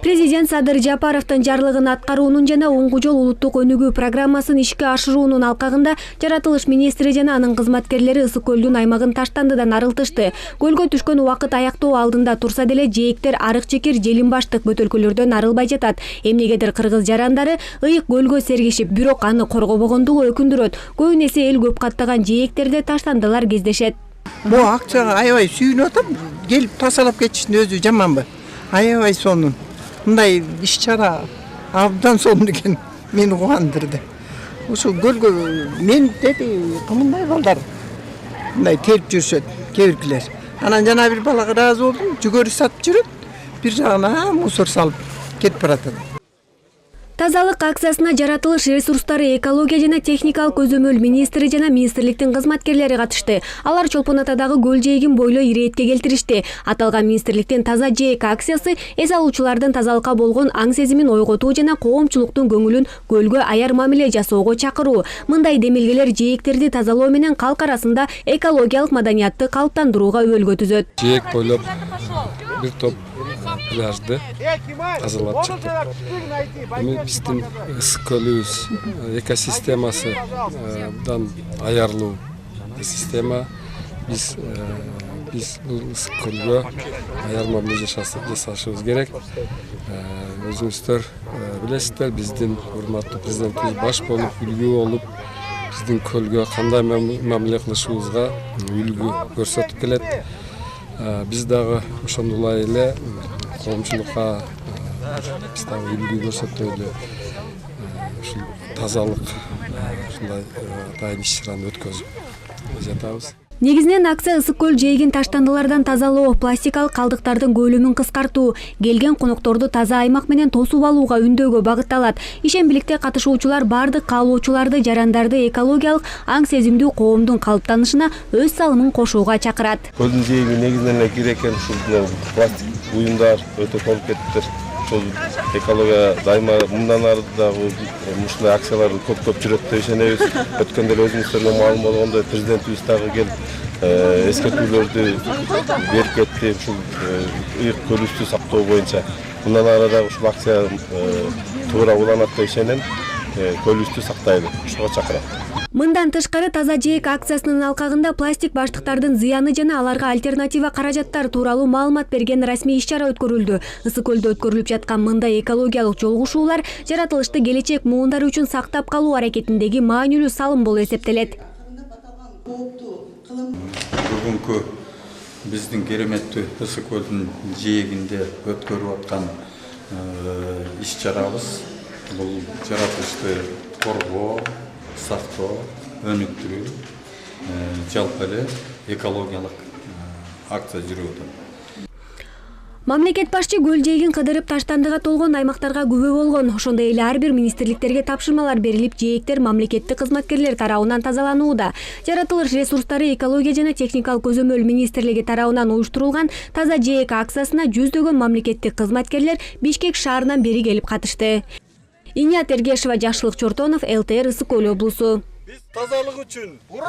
Президент Садыр Жапаровдун жарлыгын аткаруунун жана оңгу жол улуттук өнүгүү программасын ишке ашыруунун алкагында жаратылыш министри жана анын кызматкерлери Ысык көлдүн аймагын таштандыдан арылтышты. Көлгө түшкөн убакыт аяктоо алдында турса деле жээктер арык чекер желин баштык бөтөлкөлөрдөн арылбай жатат. Эмнегедир кыргыз жарандары ыйык көлгө сергишип, бирок аны коргобогондугу өкүндүрөт. Көбүн эсе эл көп каттаган жээктерде таштандылар кездешет. Бу акчага аябай сүйүнүп атам. Келип тасалап кетиштин өзү жаманбы? Аябай сонун. Мындай иш-чара абдан сонун экен, мени кубандырды. Ушул көлгө мен деди кымындай балдар мындай терип жүрүшөт, кебиркилер. Анан жана бир балага ыраазы болдум, жүгөрү сатып жүрөт, бир жагына мусор салып кетип баратат. Тазалык акциясына жаратылыш ресурстары, экология жана техникалык көзөмөл министри жана министрликтин кызматкерлери катышты. Алар Чолпон Атадагы көл жээгин бойлой иретке келтиришти. Аталган министрликтин Таза жээк акциясы эс алуучулардын тазалыкка болгон аң сезимин ойготуу жана коомчулуктун көңүлүн көлгө аяр мамиле жасоого чакыруу. Мындай демилгелер жээктерди тазалоо менен калк арасында экологиялык маданиятты калыптандырууга өбөлгө түзөт. Жээк бойлоп бир топ пляжды тазалап чыктык. Биздин ысык көлүбүз экосистемасыдан аярлуу система. Биз бул ысык көлгө аяр мамиле жасашыбыз керек. Өзүңүздөр билесиздер, биздин урматтуу президентибиз баш болуп, үлгү болуп, биздин көлгө кандай мамиле кылышыбызга үлгү көрсөтүп келет. Биз дагы ошондой эле коомчулукка биз дагы үлгү көрсөтөлү ушул тазалык ушундай дайым иш-чараны өткөзүп жатабыз. Негизинен акция ысык көл жээгин таштандылардан тазалоо, пластикалык калдыктардын көлөмүн кыскартуу, келген конокторду таза аймак менен тосуп алууга үндөөгө багытталат. Ишембиликте катышуучулар бардык каалоочуларды, жарандарды экологиялык аң сезимдүү коомдун калыптанышына өз салымын кошууга чакырат. Көлдүн жээги негизинен эле кире экен, ушул пластик буюмдар өтө толуп кетиптир. Ошол экология дайыма мындан ары дагы ушундай акцияларды көптөп жүрөт деп ишенебиз. Өткөндө эле өзүңүздөргө маалым болгондой президентибиз дагы келип эскертүүлөрдү берип кетти ушул ыйык көлүбүздү сактоо боюнча. Мындан ары дагы ушул акция туура уланат деп ишенем. Көлүбүздү сактайлы, ушуга чакырам. Мындан тышкары Таза жээк акциясынын алкагында пластик баштыктардын зыяны жана аларга альтернатива каражаттар тууралуу маалымат берген расмий иш-чара өткөрүлдү. Ысык көлдө өткөрүлүп жаткан мындай экологиялык жолугушуулар жаратылышты келечек муундары үчүн сактап калуу аракетиндеги маанилүү салым болуп эсептелет. Бүгүнкү биздин кереметтүү ысык көлдүн жээгинде өткөрүп аткан иш-чарабыз бул жаратылышты коргоо, сактоо, өнүктүрүү, жалпы эле экологиялык акция жүрүп атат. Мамлекет башчы көл жээгин кыдырып таштандыга толгон аймактарга күбө болгон. Ошондой эле ар бир министрликтерге тапшырмалар берилип, жээктер мамлекеттик кызматкерлер тарабынан тазаланууда. Жаратылыш ресурстары, экология жана техникалык көзөмөл министрлиги тарабынан уюштурулган Таза жээк акциясына жүздөгөн мамлекеттик кызматкерлер Бишкек шаарынан бери келип катышты. Иният Эргешева, Жакшылык Чортонов, ЛТР, Ысык көл облусу. Биз тазалык үчүн! Ура!